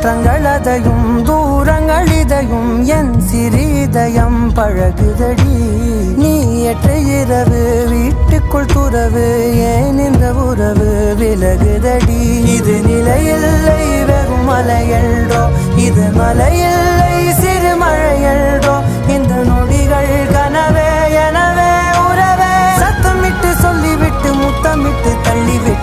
மாற்றங்களதையும் தூரங்களிதையும் என் சிறிதயம் பழகுதடி. நீ ஏற்ற இரவு வீட்டுக்குள் துறவு ஏன் இந்த உறவு விலகுதடி. இது நிலையில்லை வெறும் மலையல்டோ, இது மலையில்லை சிறு மழையல்டோ. இந்த நொடிகள் கனவே எனவே உறவே. சத்தமிட்டு சொல்லிவிட்டு முத்தமிட்டு தள்ளிவிட்டு